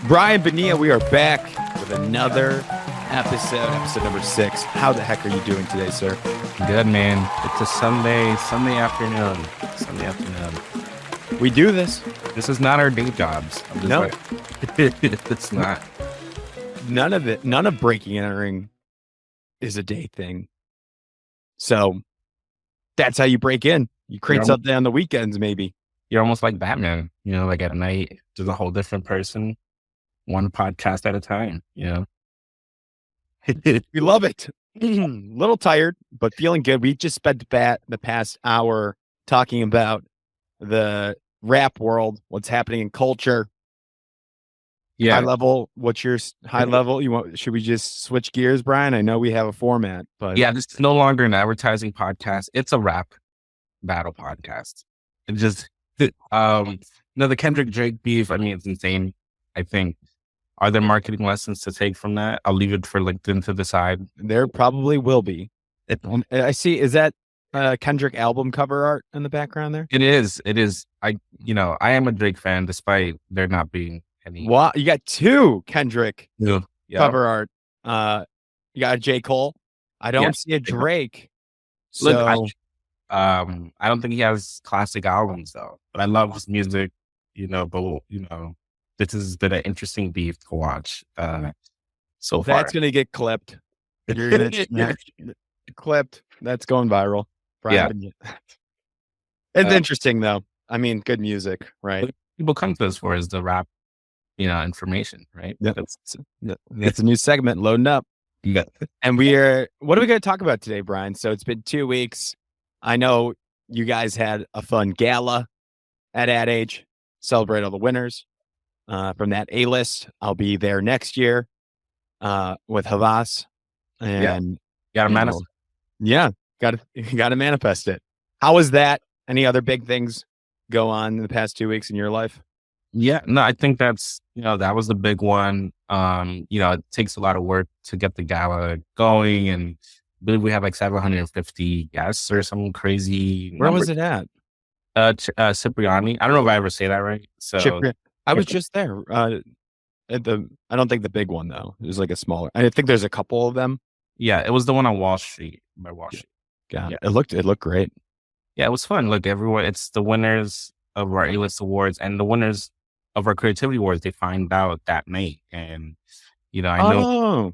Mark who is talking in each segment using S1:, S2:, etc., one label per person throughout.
S1: Brian Bonilla, we are back with another episode number 6. How the heck are you doing today, sir?
S2: Good, man. It's a Sunday afternoon.
S1: We do this.
S2: This is not our day jobs.
S1: No.
S2: It's not.
S1: None of breaking and entering is a day thing. So that's how you break in. You create something on the weekends, maybe.
S2: You're almost like Batman, like at night, there's a whole different person, one podcast at a time,
S1: We love it. Little tired, but feeling good. We just spent the past hour talking about the rap world, what's happening in culture.
S2: Yeah.
S1: High level. What's your high level? Should we just switch gears, Brian? I know we have a format, but
S2: Yeah, this is no longer an advertising podcast. It's a rap battle podcast. It just, the Kendrick-Drake beef, it's insane. I think, are there marketing lessons to take from that? I'll leave it for LinkedIn to decide.
S1: There probably will be. I see. Is that Kendrick album cover art in the background there?
S2: It is. I am a Drake fan, despite there not being any.
S1: Wow, you got two Kendrick
S2: Yeah.
S1: cover art. You got a J. Cole. I don't see a Drake. So
S2: Look, I don't think he has classic albums though, but I love his music. This has been an interesting beef to watch. So far,
S1: that's gonna get clipped. You're gonna clipped. That's going viral. Brian. Yeah. It's interesting though. Good music, right?
S2: What people come to us for is the rap, information, right?
S1: Yeah. That's a new segment loading up.
S2: Yeah.
S1: And what are we going to talk about today, Brian? So it's been 2 weeks. I know you guys had a fun gala at Ad Age, celebrate all the winners from that A-list. I'll be there next year with Havas. And
S2: gotta manifest.
S1: Yeah, gotta manifest it. How was that? Any other big things go on in the past 2 weeks in your life?
S2: Yeah, no, I think that's, that was the big one. It takes a lot of work to get the gala going, and I believe we have like 750 guests or some crazy.
S1: Where was it at?
S2: Cipriani. I don't know if I ever say that right. So
S1: I was just there. I don't think the big one though. There's like a smaller. I think there's a couple of them.
S2: Yeah, it was the one on Wall Street. By Wall Street.
S1: Yeah, it looked great.
S2: Yeah, it was fun. Look, everyone, it's the winners of our A-list awards and the winners of our creativity awards. They find out that night, and I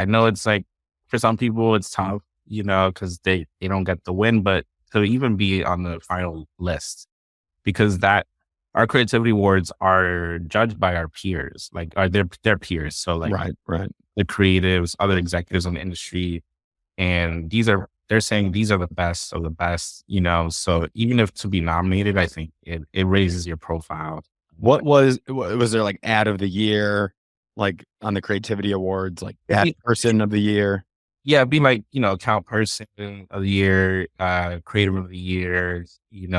S2: know it's like for some people it's tough, because they don't get the win, but to even be on the final list, because our creativity awards are judged by our peers, like are their peers. So like
S1: right.
S2: The creatives, other executives in the industry, and they're saying these are the best of the best, so even if to be nominated, I think it raises your profile.
S1: What was there like ad of the year, like on the creativity awards, like ad person of the year?
S2: Yeah, it'd be like, account person of the year, creative of the year,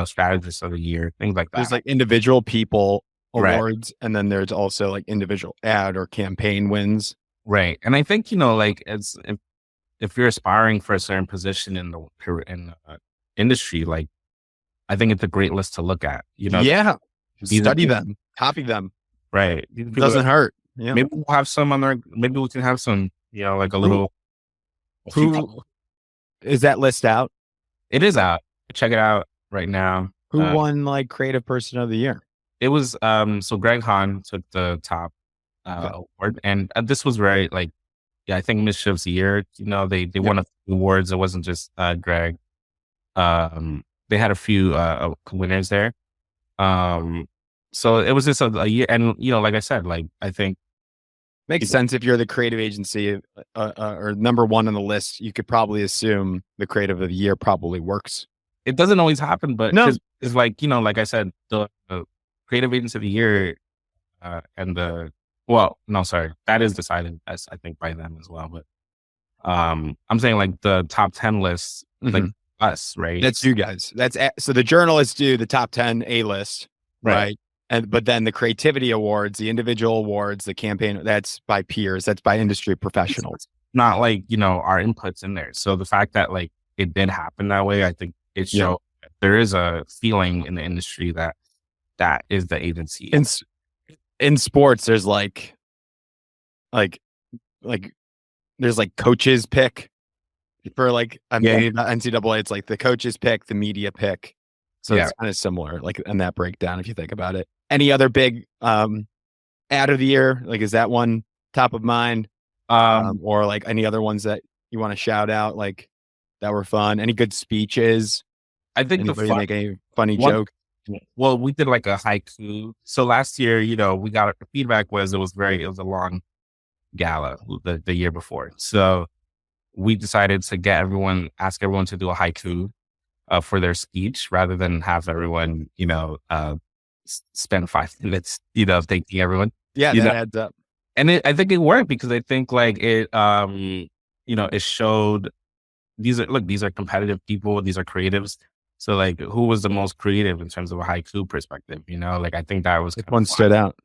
S2: strategist of the year, things like that.
S1: There's like individual people awards, and then there's also like individual ad or campaign wins.
S2: Right. And I think, like as if you're aspiring for a certain position in the industry, like I think it's a great list to look at.
S1: Yeah, study them, copy them.
S2: Right,
S1: it doesn't hurt. Yeah,
S2: maybe we'll have some on there. Maybe we can have some, like a little.
S1: Who is that list out?
S2: It is out. Check it out right now.
S1: Who won like creative person of the year?
S2: It was so Greg Hahn took the top award, and this was very like. Yeah, I think Mischief's year, they won a few awards. It wasn't just Greg. They had a few winners there. So it was just a year. And, like I said, like, I think.
S1: Makes sense if you're the creative agency or number one on the list, you could probably assume the creative of the year probably works.
S2: It doesn't always happen, but
S1: no.
S2: It's like, like I said, the creative agency of the year and that is decided as I think by them as well. But I'm saying like the top 10 lists, like us, right?
S1: That's you guys. So the journalists do the top 10 A list, right? But then the creativity awards, the individual awards, the campaign, that's by peers, that's by industry professionals.
S2: It's not like, our inputs in there. So the fact that like it did happen that way, I think it shows there is a feeling in the industry that is the agency.
S1: in sports, there's like like there's like coaches pick for like NCAA. It's like the coaches pick, the media pick. So
S2: Yeah.
S1: it's kind of similar, like in that breakdown, if you think about it. Any other big ad of the year? Like, is that one top of mind? Or like any other ones that you want to shout out, like that were fun? Any good speeches?
S2: I think
S1: Anybody make any funny
S2: one,
S1: joke?
S2: well, we did like a haiku. So last year, we got the feedback was it was a long gala the year before. So we decided to ask everyone to do a haiku for their speech rather than have everyone, spend 5 minutes, thanking everyone.
S1: Yeah, that adds up.
S2: And I think it worked because I think like it, it showed these are competitive people. These are creatives. So like, who was the most creative in terms of a haiku perspective? Like, I think that was
S1: one stood out.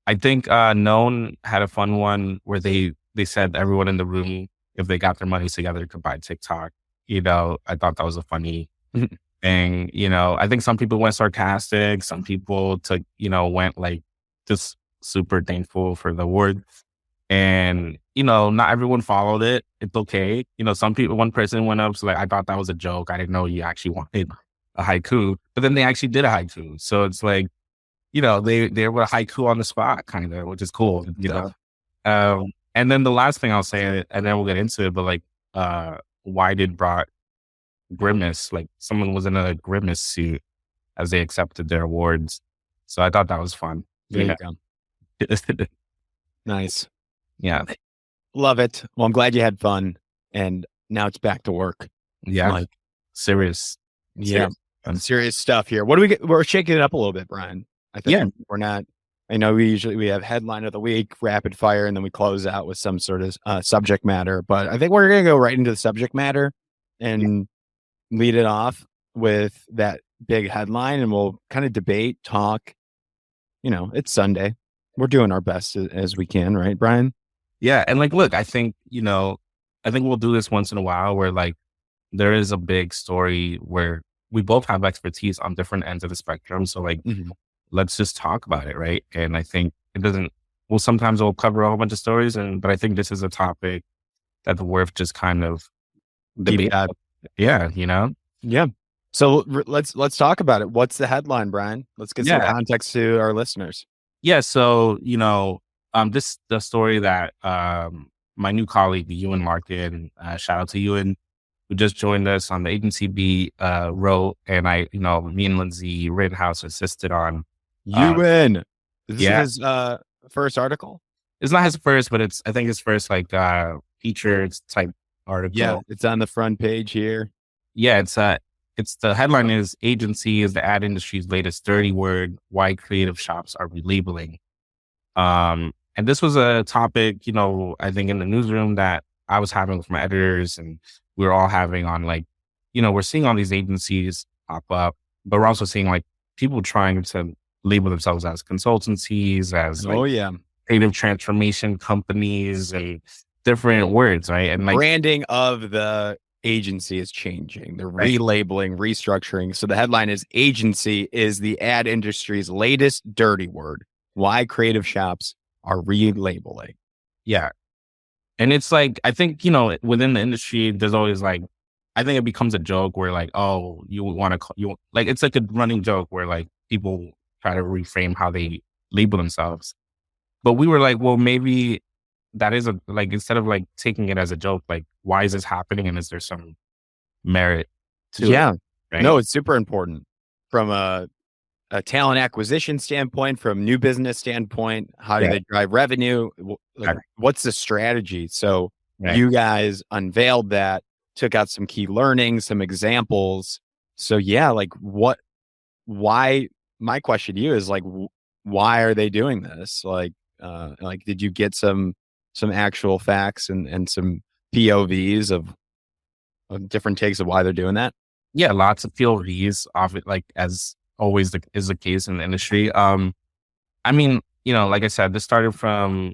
S2: I think Known had a fun one where they said everyone in the room, if they got their money together, could buy TikTok. I thought that was a funny thing. I think some people went sarcastic. Some people went like just super thankful for the award. And, not everyone followed it. It's okay. One person went up, so like, I thought that was a joke. I didn't know you actually wanted a haiku, but then they actually did a haiku. So it's like, they were a haiku on the spot, kind of, which is cool, and then the last thing I'll say, and then we'll get into it, but like, why did brought Grimace, like someone was in a Grimace suit as they accepted their awards. So I thought that was fun.
S1: There you go. Nice.
S2: Yeah.
S1: Love it. Well, I'm glad you had fun, and now it's back to work.
S2: Yeah.
S1: Like
S2: serious.
S1: Yeah. Serious stuff here. What do we get? We're shaking it up a little bit, Brian. I think we're not. I know we have headline of the week, rapid fire, and then we close out with some sort of subject matter. But I think we're going to go right into the subject matter and lead it off with that big headline, and we'll kind of debate, talk. It's Sunday. We're doing our best as we can, right, Brian?
S2: Yeah. And like, look, I think we'll do this once in a while where like there is a big story where we both have expertise on different ends of the spectrum. So like, let's just talk about it, right? And I think sometimes we'll cover a whole bunch of stories, but I think this is a topic that's worth just kind of debate. Yeah,
S1: Yeah. So let's talk about it. What's the headline, Brian? Let's get some context to our listeners.
S2: Yeah. So, the story that my new colleague, Ewan Larkin, shout out to Ewan, who just joined us on the agency beat, wrote, and me and Lindsay Rittenhouse assisted on.
S1: Ewan. Is this his first article?
S2: It's not his first, but I think his first like featured type article.
S1: Yeah, it's on the front page here.
S2: Yeah, it's the headline is "Agency is the ad industry's latest dirty word. Why creative shops are relabeling." And this was a topic, I think in the newsroom that I was having with my editors, and we were all having on like, we're seeing all these agencies pop up, but we're also seeing like people trying to label themselves as consultancies, as creative transformation companies, and different words, right? And like
S1: branding of the agency is changing. They're relabeling, restructuring. So the headline is "Agency is the ad industry's latest dirty word. Why creative shops are relabeling."
S2: Yeah. And it's like, I think, within the industry, there's always like, I think it becomes a joke where like, oh, you want to, like, it's like a running joke where like people try to reframe how they label themselves. But we were like, well, maybe that is instead of like taking it as a joke, like, why is this happening? And is there some merit to it? Right?
S1: No, it's super important from a talent acquisition standpoint, from new business standpoint. How do they drive revenue? Like, what's the strategy? So you guys unveiled that, took out some key learnings, some examples. So why, my question to you is like, why are they doing this? Like, did you get some actual facts and some POVs of different takes of why they're doing that?
S2: Yeah, lots of POVs of it, like as always is the case in the industry. I mean, like I said, this started from,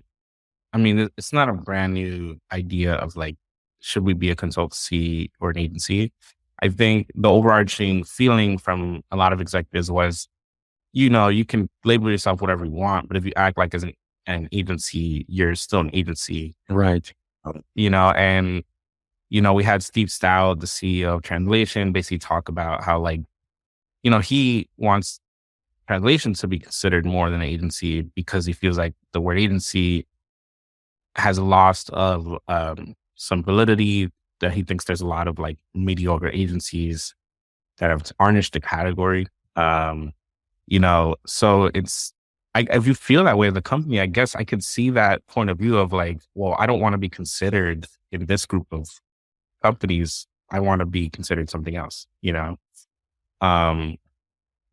S2: it's not a brand new idea of like, should we be a consultancy or an agency? I think the overarching feeling from a lot of executives was you can label yourself whatever you want, but if you act like as an agency, you're still an agency,
S1: Right.
S2: and we had Steve Stout, the CEO of Translation, basically talk about how like, he wants Translation to be considered more than an agency because he feels like the word agency has a loss of some validity, that he thinks there's a lot of like mediocre agencies that have tarnished the category. So if you feel that way as a company, I guess I could see that point of view of like, well, I don't want to be considered in this group of companies. I want to be considered something else. Um,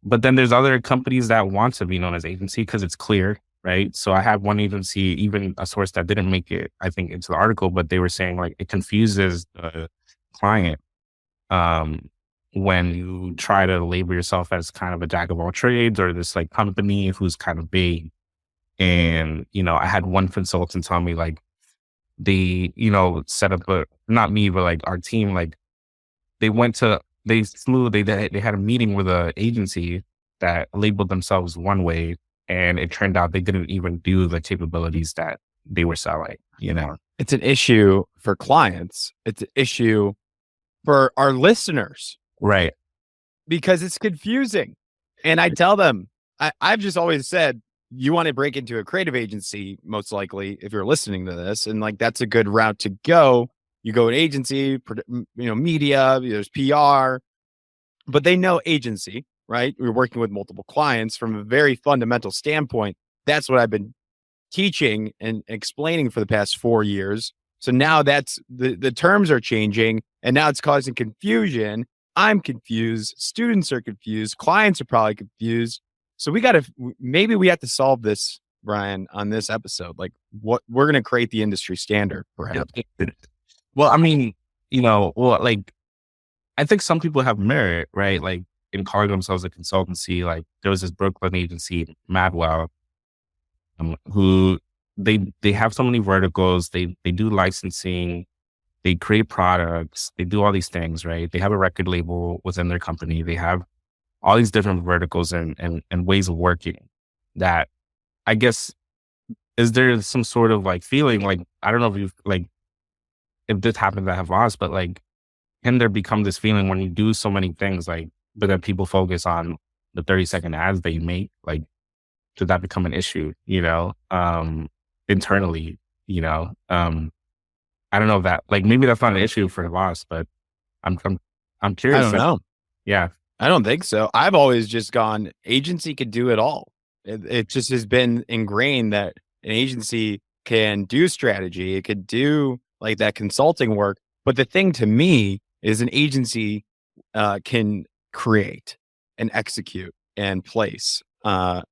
S2: but then there's other companies that want to be known as agency because it's clear, right? So I had one agency, even a source that didn't make it, I think, into the article, but they were saying like it confuses the client when you try to label yourself as kind of a jack of all trades or this like company who's kind of big. And, I had one consultant tell me like they, set up not me, but like our team, like they had a meeting with an agency that labeled themselves one way. And it turned out they didn't even do the capabilities that they were selling.
S1: It's an issue for clients. It's an issue for our listeners.
S2: Right.
S1: Because it's confusing. And I tell them, I've just always said, you want to break into a creative agency, most likely, if you're listening to this. And like, that's a good route to go. You go an agency, media, there's PR, but they know agency, right? We're working with multiple clients from a very fundamental standpoint. That's what I've been teaching and explaining for the past 4 years. So now that's the terms are changing and now it's causing confusion. I'm confused. Students are confused. Clients are probably confused. So maybe we have to solve this, Brian, on this episode. Like what we're going to create the industry standard, perhaps.
S2: Well, I mean, like I think some people have merit, right? Like in calling themselves a consultancy. Like there was this Brooklyn agency, Madwell, who they have so many verticals. They do licensing, they create products, they do all these things, right? They have a record label within their company. They have all these different verticals and ways of working that I guess, is there some sort of like feeling like, I don't know if you've like, if this happens at Havas, but like, can there become this feeling when you do so many things, like, but then people focus on the 30-second ads that you make, like, should that become an issue, internally, I don't know if that, like, maybe that's not an issue for Havas, but I'm curious.
S1: I don't know.
S2: Yeah.
S1: I don't think so. I've always just gone, agency could do it all. It just has been ingrained that an agency can do strategy. It could do like that consulting work. But the thing to me is an agency can create and execute and place. And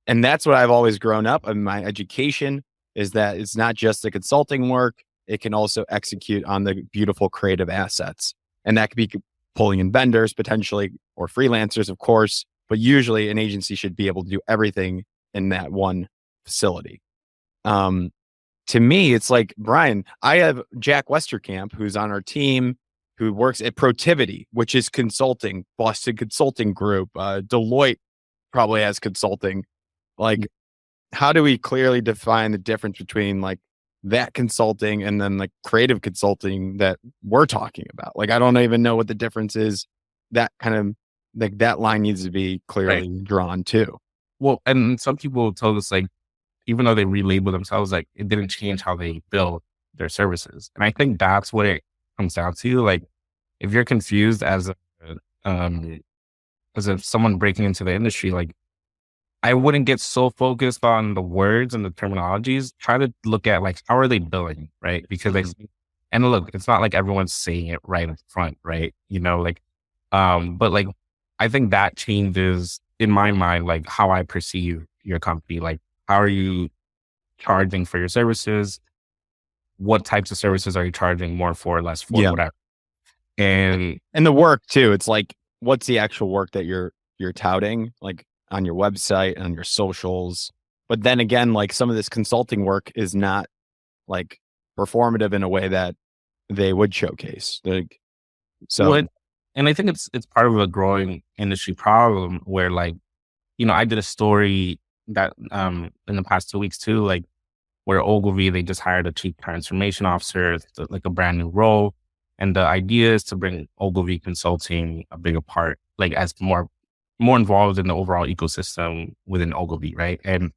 S1: that's what I've always grown up in my education, is that it's not just the consulting work. It can also execute on the beautiful creative assets. And that could be pulling in vendors potentially, or freelancers, of course. But usually an agency should be able to do everything in that one facility. To me, it's like, Brian, I have Jack Westerkamp, who's on our team, who works at Protivity, which is consulting, Boston Consulting Group. Deloitte probably has consulting. Like, how do we clearly define the difference between like that consulting and then like creative consulting that we're talking about? Like, I don't even know what the difference is. That kind of like that line needs to be clearly drawn too.
S2: Well, and some people told us like, even though they relabel themselves, like it didn't change how they build their services. And I think that's what it comes down to. Like, if you're confused as someone breaking into the industry, like I wouldn't get so focused on the words and the terminologies. Try to look at like, how are they billing, right? Because and look, it's not like everyone's saying it right up front, right? But like, I think that changes in my mind, like how I perceive your company. Like, how are you charging for your services? What types of services are you charging more for, less for, whatever? And
S1: the work too. It's like, what's the actual work that you're touting, like on your website, on your socials? But then again, like some of this consulting work is not like performative in a way that they would showcase. Like, so,
S2: and I think it's part of a growing industry problem where like, I did a story that in the past 2 weeks too, like where Ogilvy, they just hired a chief transformation officer, like a brand new role. And the idea is to bring Ogilvy Consulting a bigger part, like as more involved in the overall ecosystem within Ogilvy, right? And,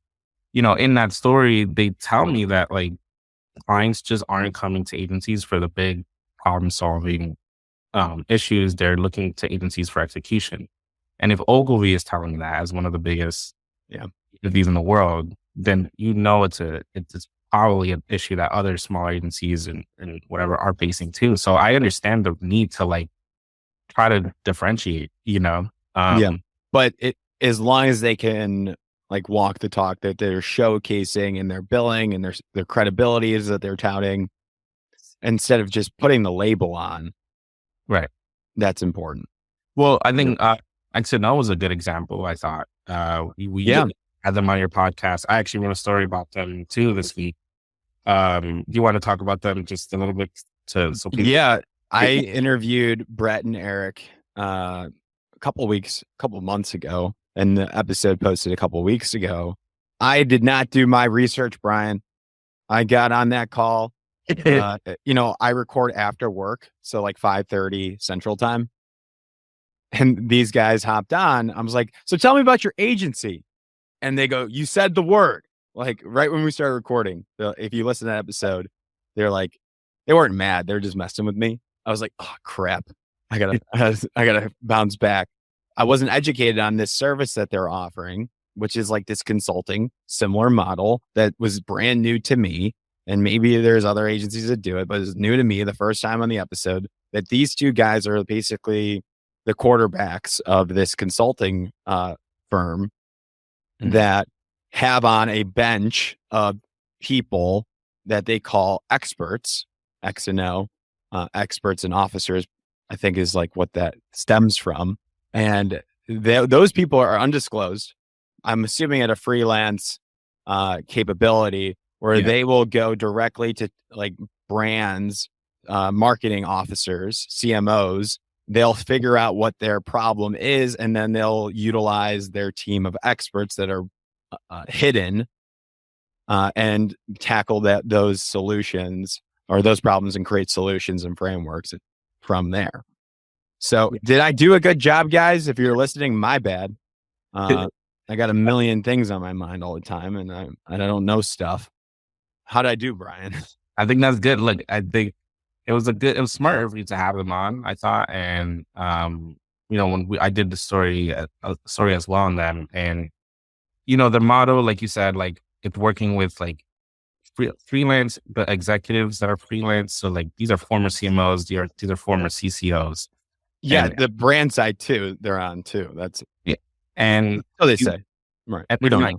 S2: in that story, they tell me that like clients just aren't coming to agencies for the big problem solving issues. They're looking to agencies for execution. And if Ogilvy is telling that as one of the biggest
S1: Yeah.
S2: agencies in the world, then it's probably an issue that other smaller agencies and whatever are facing too. So I understand the need to like try to differentiate,
S1: Yeah. But as long as they can like walk the talk that they're showcasing and their billing and their credibility is that they're touting, instead of just putting the label on,
S2: right.
S1: that's important.
S2: Well, I think XNO was a good example. I thought we had them on your podcast. I actually wrote a story about them too this week. Do you want to talk about them just a little bit so people?
S1: Yeah, I interviewed Brett and Eric a couple months ago, and the episode posted a couple weeks ago. I did not do my research, Brian. I got on that call. I record after work, so like 5:30 Central Time. And these guys hopped on. I was like, so tell me about your agency. And they go, you said the word. Like right when we started recording. If you listen to that episode, they're like, they weren't mad. They're just messing with me. I was like, oh crap. I gotta bounce back. I wasn't educated on this service that they're offering, which is like this consulting similar model that was brand new to me. And maybe there's other agencies that do it, but it's new to me the first time on the episode that these two guys are basically the quarterbacks of this consulting firm that have on a bench of people that they call experts, X and O, experts and officers, I think is like what that stems from. And those people are undisclosed. I'm assuming at a freelance capability where they will go directly to like brands, marketing officers, CMOs. They'll figure out what their problem is, and then they'll utilize their team of experts that are hidden and tackle those solutions or those problems and create solutions and frameworks from there. So did I do a good job, guys? If you're listening, my bad. I got a million things on my mind all the time, and I don't know stuff. How did I do, Brian?
S2: I think that's good. Look, I think it was smart of you to have them on, I thought. And, when I did the story as well on them, and, the motto, like you said, like it's working with like freelance, the executives that are freelance. So like, these are former CMOs, these are former CCOs.
S1: Yeah. And the brand side too, they're on too. That's
S2: and
S1: so they say, right.
S2: And
S1: we don't know.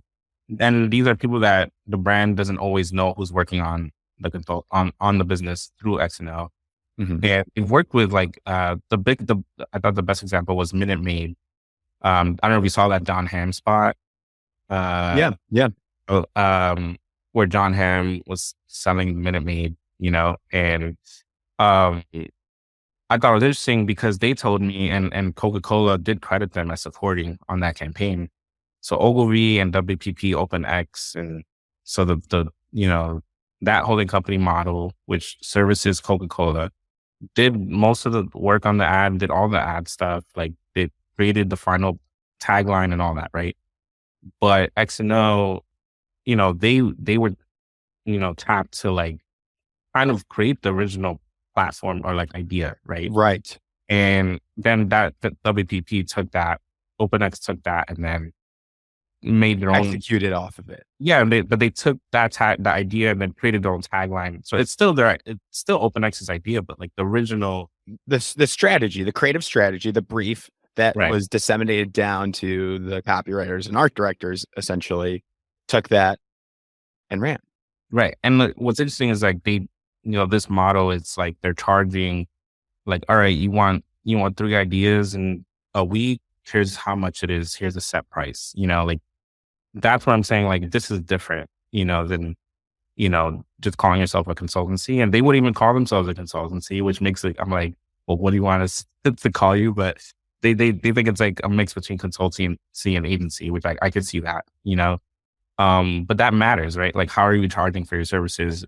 S2: And these are people that the brand doesn't always know who's working on the on the business through XNO. And it worked with like I thought the best example was Minute Maid. I don't know if you saw that John Hamm spot. Where John Hamm was selling Minute Maid, and I thought it was interesting because they told me, and Coca-Cola did credit them as supporting on that campaign. So Ogilvy and WPP OpenX, and so the that holding company model, which services Coca-Cola, did most of the work on the ad, did all the ad stuff, like they created the final tagline and all that, right? But XNO, they were, tapped to like kind of create the original platform or like idea, right?
S1: Right.
S2: And then the WPP took that, OpenX took that, and then made their own,
S1: executed off of it.
S2: Yeah, but they took the idea and then created their own tagline. So it's still OpenX's idea, but like the original,
S1: the strategy, the creative strategy, the brief that was disseminated down to the copywriters and art directors, essentially took that and ran.
S2: Right. And what's interesting is like this model, it's like they're charging like, all right, you want 3 ideas in a week. Here's how much it is. Here's a set price, like that's what I'm saying. Like, this is different, than, just calling yourself a consultancy. And they wouldn't even call themselves a consultancy, which makes it, I'm like, well, what do you want us to call you? But they think it's like a mix between consultancy and agency, which I could see that, but that matters, right? Like, how are you charging for your services?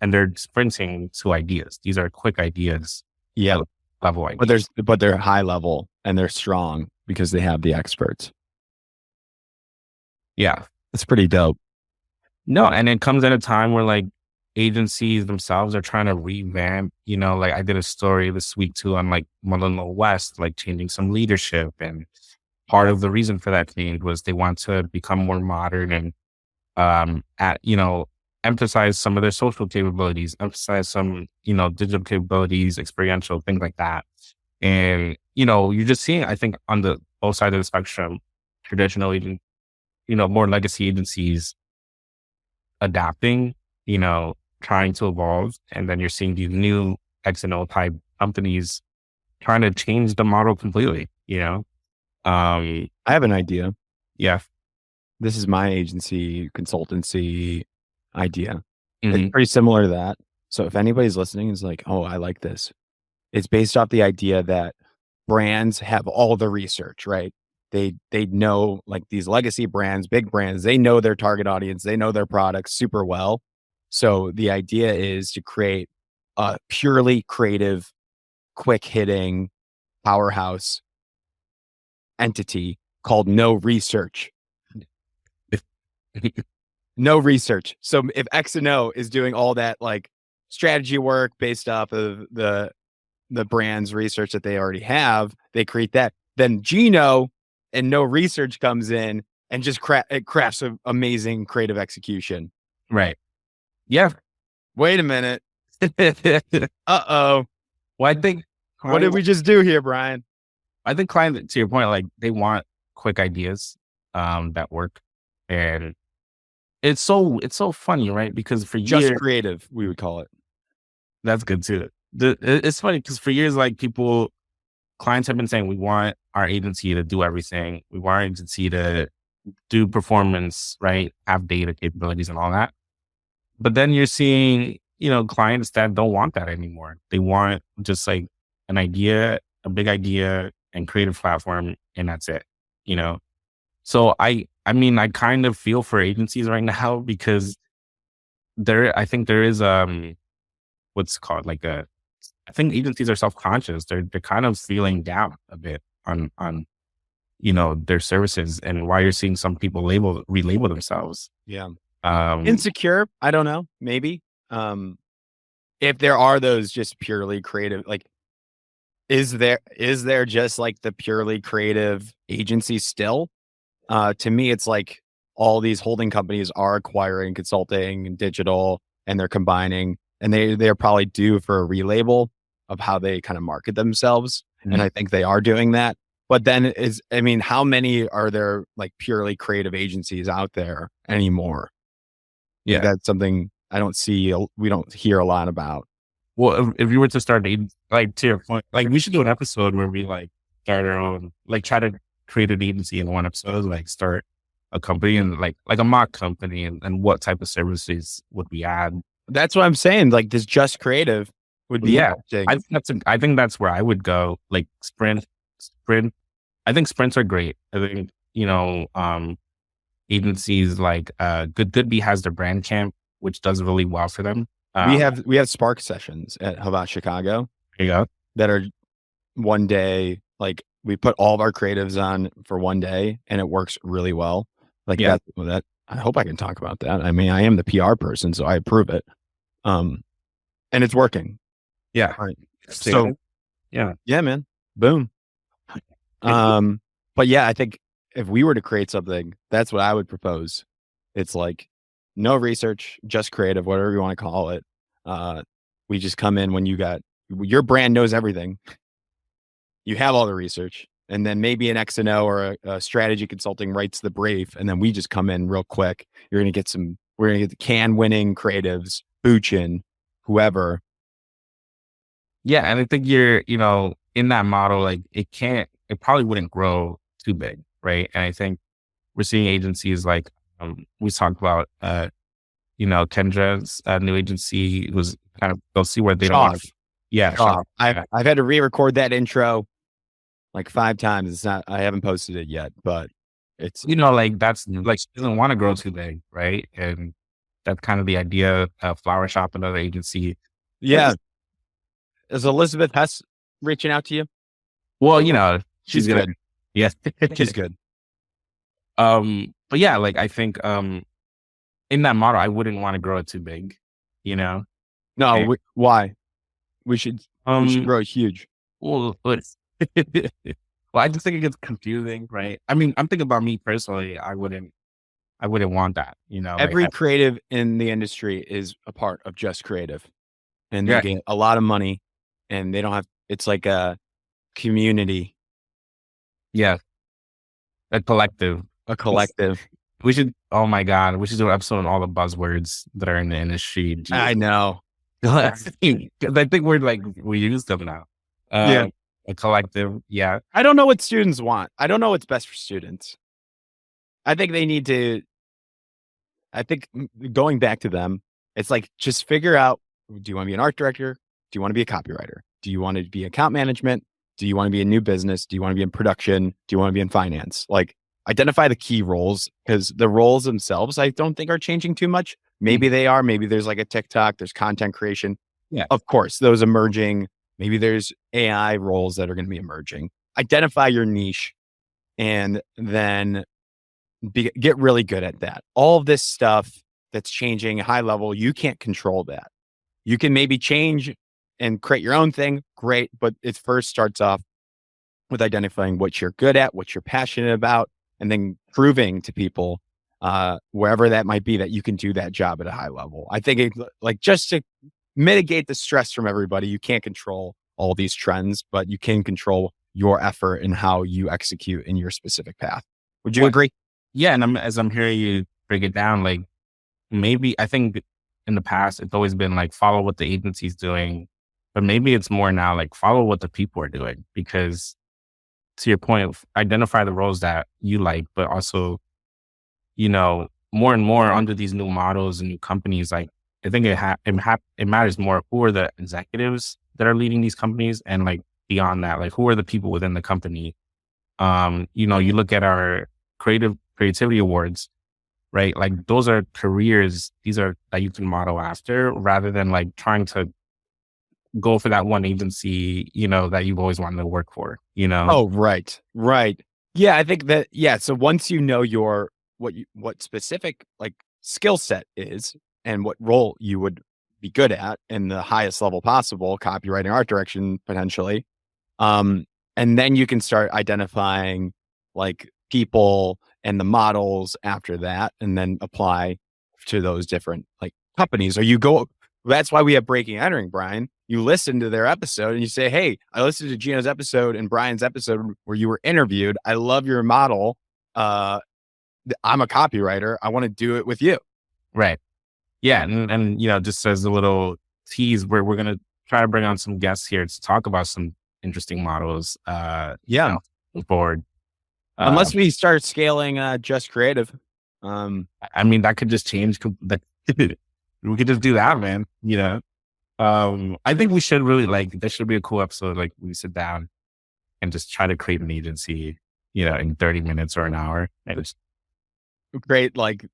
S2: And they're sprinting to ideas. These are quick ideas.
S1: Yeah.
S2: Level ideas.
S1: But they're high level and they're strong because they have the experts.
S2: Yeah.
S1: It's pretty dope.
S2: No, and it comes at a time where like agencies themselves are trying to revamp, like I did a story this week too on like Bonilla West, like changing some leadership. And part of the reason for that change was they want to become more modern and, emphasize some of their social capabilities, emphasize some, digital capabilities, experiential, things like that. And, you're just seeing, I think on the both sides of the spectrum, traditional, more legacy agencies adapting, trying to evolve. And then you're seeing these new X and O type companies trying to change the model completely,
S1: I have an idea.
S2: Yeah.
S1: This is my agency consultancy idea.
S2: Mm-hmm.
S1: It's pretty similar to that. So if anybody's listening is like, oh, I like this. It's based off the idea that brands have all the research, right? They know, like, these legacy brands, big brands, they know their target audience, they know their products super well. So the idea is to create a purely creative, quick hitting powerhouse entity called No Research. No research. So if X and O is doing all that like strategy work based off of the brand's research that they already have, they create that. Then Geno and No Research comes in and just crafts an amazing creative execution.
S2: Right. Yeah.
S1: Wait a minute. Uh-oh.
S2: Well, I think
S1: what did we just do here, Brian?
S2: I think clients, to your point, like they want quick ideas that work. And it's so funny, right? Because for
S1: just
S2: years,
S1: creative, we would call it.
S2: That's good too. It's funny because for years, like clients have been saying, we want our agency to do everything. We want our agency to do performance, right? Have data capabilities and all that. But then you're seeing, clients that don't want that anymore. They want just like an idea, a big idea and creative platform, and that's it, So I kind of feel for agencies right now because I think there is, what's called like I think agencies are self-conscious. They're kind of feeling down a bit on their services, and why you're seeing some people relabel themselves.
S1: Yeah. Insecure. I don't know. Maybe. If there are those just purely creative, like, is there just like the purely creative agency still? To me, it's like all these holding companies are acquiring consulting and digital, and they're combining, and they're probably due for a relabel of how they kind of market themselves. Mm-hmm. And I think they are doing that. But then how many are there like purely creative agencies out there anymore?
S2: Yeah.
S1: Like, that's something I don't see. We don't hear a lot about.
S2: Well, if you were to start, like, to your point, like, we should do an episode where we like start our own, like, try to create an agency in one episode, like start a company and like a mock company, and what type of services would we add.
S1: That's what I'm saying. Like, this just creative would be interesting.
S2: I think that's where I would go. Like sprint. I think sprints are great. I think, agencies like Goodby has their brand camp, which does really well for them.
S1: We have Spark sessions at Havas Chicago.
S2: There you go.
S1: That are one day, like, we put all of our creatives on for one day and it works really well. Like, that I hope I can talk about that. I mean, I am the PR person, so I approve it. And it's working.
S2: Yeah.
S1: All right.
S2: So yeah,
S1: man. Boom. But yeah, I think if we were to create something, that's what I would propose. It's like no research, just creative, whatever you want to call it. We just come in when your brand knows everything. You have all the research, and then maybe an X&O or a strategy consulting writes the brief, and then we just come in real quick. We're going to get the can-winning creatives, Buchin, whoever.
S2: Yeah, and I think you're, in that model, like it probably wouldn't grow too big, right? And I think we're seeing agencies like we talked about, Kendra's new agency was kind of, they'll see where they don't want to. Yeah,
S1: I've had to re-record that intro like 5 times. It's not. I haven't posted it yet, but it's
S2: Like that's like she doesn't want to grow too big, right? And that's kind of the idea of Flower Shop, another agency.
S1: yeah. Is Elizabeth Hess reaching out to you?
S2: Well, she's
S1: She's
S2: gonna,
S1: good.
S2: yeah.
S1: She's good.
S2: But yeah, like I think in that model, I wouldn't want to grow it too big, you know.
S1: No,
S2: And,
S1: why? We should
S2: um,
S1: grow huge.
S2: well, well, I just think it gets confusing, right? I mean, I'm thinking about me personally. I wouldn't want that, like
S1: Every creative in the industry is a part of Just Creative, and they
S2: yeah,
S1: get a lot of money, and they don't have. It's like a community,
S2: yeah, a collective.
S1: a collective.
S2: We should. Oh my god, we should do an episode on all the buzzwords that are in the industry.
S1: I know.
S2: Because I think we use them now.
S1: Yeah.
S2: A collective, yeah,
S1: I don't know what students want. I don't know what's best for students. I think they need to. I think going back to them, it's like just figure out: do you want to be an art director? Do you want to be a copywriter? Do you want to be account management? Do you want to be in new business? Do you want to be in production? Do you want to be in finance? Like identify the key roles, because the roles themselves I don't think are changing too much. Maybe they are. Maybe there's like a TikTok. There's content creation.
S2: yeah.
S1: Of course, those emerging. Maybe there's AI roles that are going to be emerging. Identify your niche, and then get really good at that. All of this stuff that's changing high level, you can't control that. You can maybe change and create your own thing, great, but it first starts off with identifying what you're good at, what you're passionate about, and then proving to people, wherever that might be, that you can do that job at a high level. I think like just to mitigate the stress from everybody, you can't control all these trends, but you can control your effort and how you execute in your specific path. Would you agree?
S2: Yeah, and as I'm hearing you break it down, like maybe I think in the past it's always been like follow what the agency's doing, but maybe it's more now like follow what the people are doing. Because to your point, identify the roles that you like, but also, more and more under these new models and new companies, like I think it matters more who are the executives that are leading these companies, and like beyond that, like who are the people within the company. You look at our creativity awards, right? Like those are careers. These are that you can model after, rather than like trying to go for that one agency, that you've always wanted to work for,
S1: Oh, right. Right. Yeah, I think that, yeah. So once you know what specific like skill set is and what role you would be good at in the highest level possible, copywriting, art direction, potentially. Um, and then you can start identifying like people and the models after that, and then apply to those different like companies. Or you go, that's why we have Breaking Entering, Brian. You listen to their episode and you say, hey, I listened to Geno's episode and Brian's episode where you were interviewed. I love your model. I'm a copywriter. I want to do it with you.
S2: Right. Yeah. And just as a little tease, we're going to try to bring on some guests here to talk about some interesting models.
S1: Yeah.
S2: Moving forward.
S1: Unless we start scaling Just Creative.
S2: I mean, that could just change. We could just do that, man. I think we should really there should be a cool episode. Like we sit down and just try to create an agency, in 30 minutes or an hour. And just,
S1: great. Like,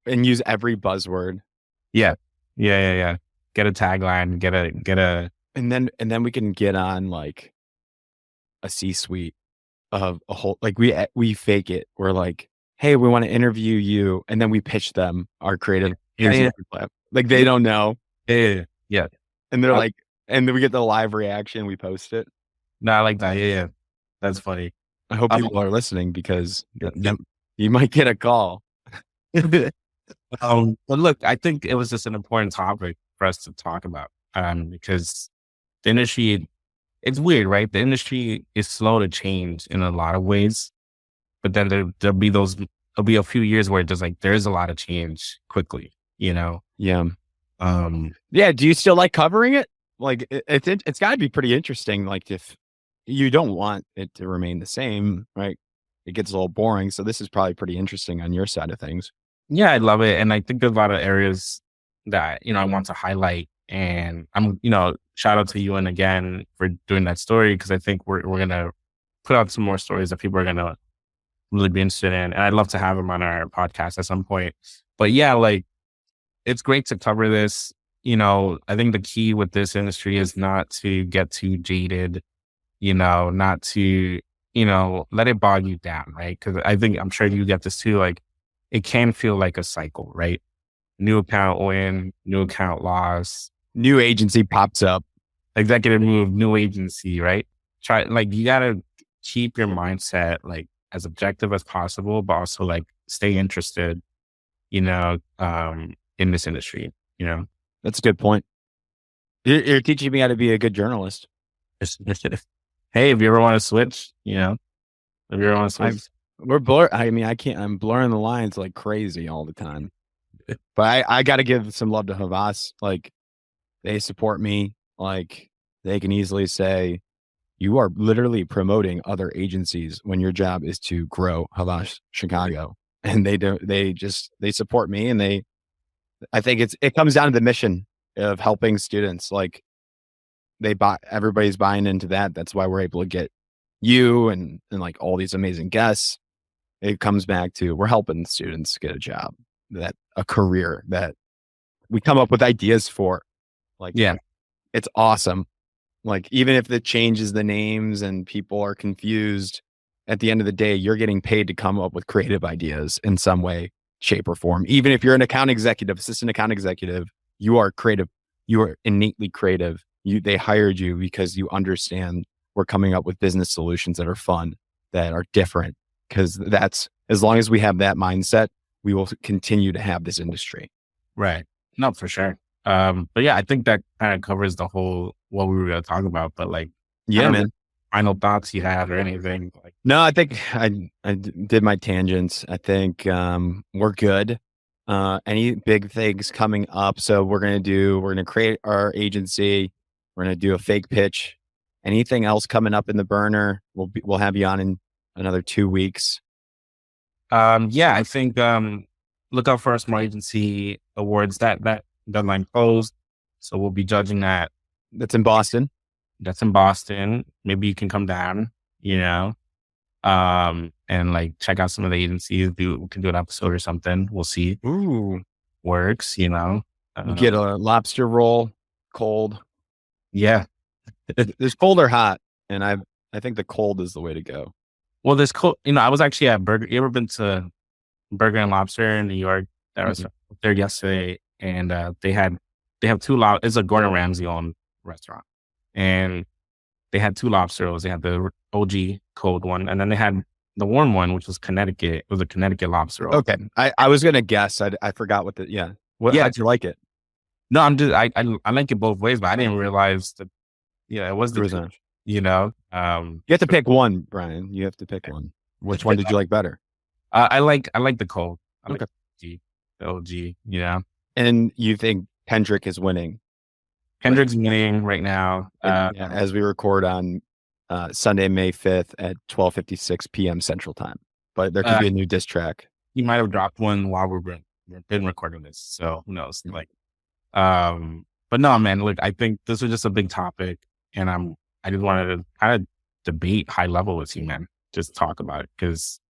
S1: and use every buzzword.
S2: Yeah. Get a tagline, get a,
S1: and then we can get on like a C-suite of a whole, like we fake it. We're like, hey, we want to interview you. And then we pitch them our creative.
S2: Yeah.
S1: Like they don't know.
S2: Yeah.
S1: And they're like, and then we get the live reaction. We post it.
S2: No, I like that. Yeah. That's funny.
S1: I hope people are listening, because you might get a call.
S2: But look, I think it was just an important topic for us to talk about, because the industry, it's weird, right? The industry is slow to change in a lot of ways, but then there'll be a few years where there's a lot of change quickly,
S1: Yeah.
S2: Yeah.
S1: Do you still like covering it? Like it's got to be pretty interesting. Like if you don't want it to remain the same, right? It gets a little boring. So this is probably pretty interesting on your side of things.
S2: Yeah, I love it. And I think there's a lot of areas that, I want to highlight. And I'm, shout out to you and again for doing that story, because I think we're going to put out some more stories that people are gonna really be interested in. And I'd love to have him on our podcast at some point. But yeah, like it's great to cover this. I think the key with this industry is not to get too jaded, not to, let it bog you down, right? Because I'm sure you get this too. Like it can feel like a cycle, right? New account win, new account loss,
S1: New agency pops up.
S2: executive move, new agency, right? You gotta keep your mindset like as objective as possible, but also like stay interested, in this industry,
S1: That's a good point. You're teaching me how to be a good journalist.
S2: Hey, if you ever want to switch, if you ever want to switch.
S1: I'm blurring the lines like crazy all the time. But I got to give some love to Havas. Like, they support me. Like, they can easily say, you are literally promoting other agencies when your job is to grow Havas Chicago. And they support me. And I think it comes down to the mission of helping students. Like, everybody's buying into that. That's why we're able to get you and like all these amazing guests. It comes back to we're helping students get a job, a career that we come up with ideas for. Like,
S2: yeah,
S1: it's awesome. Like, even if it changes the names and people are confused, at the end of the day, you're getting paid to come up with creative ideas in some way, shape, or form. Even if you're an account executive, assistant account executive, you are creative. You are innately creative. They hired you because you understand we're coming up with business solutions that are fun, that are different. Because as long as we have that mindset, we will continue to have this industry.
S2: Right. No, for sure. But yeah, I think that kind of covers the whole what we were going to talk about. But like,
S1: yeah, man.
S2: Final thoughts you have or anything? Like,
S1: no, I think I did my tangents. I think we're good. Any big things coming up? So we're gonna create our agency. We're gonna do a fake pitch. Anything else coming up in the burner? We'll have you on in another 2 weeks.
S2: Yeah, I think look out for our small agency awards. That deadline closed, so we'll be judging that.
S1: That's in Boston.
S2: Maybe you can come down, and like check out some of the agencies. We can do an episode or something. We'll see.
S1: Ooh,
S2: works.
S1: You get a lobster roll, cold.
S2: Yeah,
S1: there's cold or hot, and I think the cold is the way to go.
S2: Well, there's cold. I was actually at Burger. You ever been to Burger and Lobster in New York? That was there yesterday, and they have two it's a Gordon Ramsay owned restaurant, and they had two lobster rolls. They had the OG cold one, and then they had the warm one, which was Connecticut. It was a Connecticut lobster roll.
S1: Okay, I was gonna guess. I forgot what how'd you like it?
S2: No, I like it both ways, but I didn't realize that. Yeah, it was the you have
S1: to pick one, Brian. You have to pick one. Which one did you like better?
S2: I like the cold.
S1: Okay.
S2: The OG,
S1: And you think Kendrick is winning?
S2: Kendrick's winning right now.
S1: As we record on Sunday, May 5th at 12:56 p.m. Central Time. But there could be a new diss track.
S2: He might have dropped one while we've been recording this, so who knows? Like, but no, man. Look, I think this was just a big topic, and I just wanted to kind of debate high level with you, man. Just talk about it because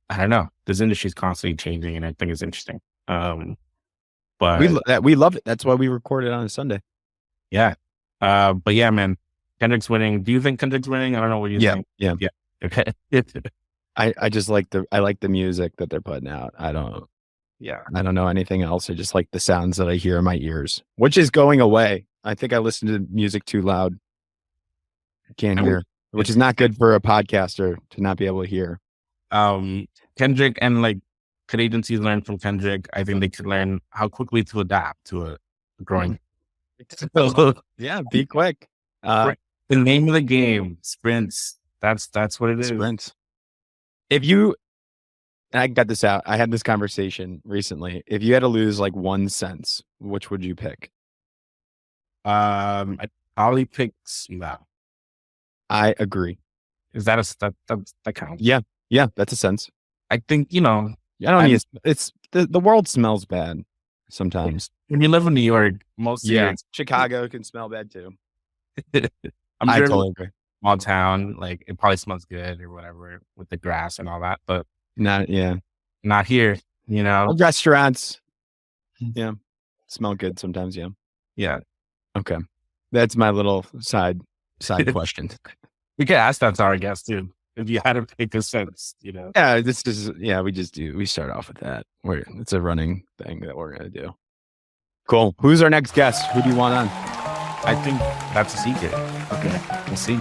S2: I don't know. This industry is constantly changing, and I think it's interesting. But
S1: we love it. That's why we recorded on a Sunday.
S2: Yeah. But yeah, man, Kendrick's winning. Do you think Kendrick's winning? I don't know what you think.
S1: Yeah.
S2: Okay.
S1: I just like the music that they're putting out. I don't know anything else. I just like the sounds that I hear in my ears, which is going away. I think I listen to music too loud. I can't hear, which is not good for a podcaster to not be able to hear.
S2: Kendrick, and like, could agencies learn from Kendrick? I think they could learn how quickly to adapt to a growing.
S1: Yeah, be quick.
S2: The name of the game, sprints. That's what it is.
S1: Sprints. I got this out. I had this conversation recently. If you had to lose like 1 sense, which would you pick?
S2: I'd probably pick smell.
S1: I agree.
S2: Is that that counts?
S1: Yeah, that's a sense.
S2: I think, I
S1: don't need it's the world smells bad sometimes.
S2: When you live in New York, Chicago
S1: can smell bad too.
S2: I
S1: totally agree.
S2: small town, like it probably smells good or whatever with the grass and all that, but
S1: not
S2: here, you know?
S1: restaurants. Yeah, smell good sometimes. Yeah.
S2: Yeah.
S1: Okay, that's my little side question.
S2: We could ask that to our guests too. If you had to pick a sense, you know?
S1: Yeah, we start off with that. It's a running thing that we're gonna do. Cool. Who's our next guest? Who do you want on?
S2: I think that's a secret.
S1: Okay,
S2: We'll see.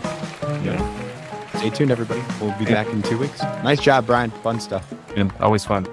S1: stay tuned, everybody. We'll be back in 2 weeks. Nice job, Brian. Fun stuff.
S2: And always fun.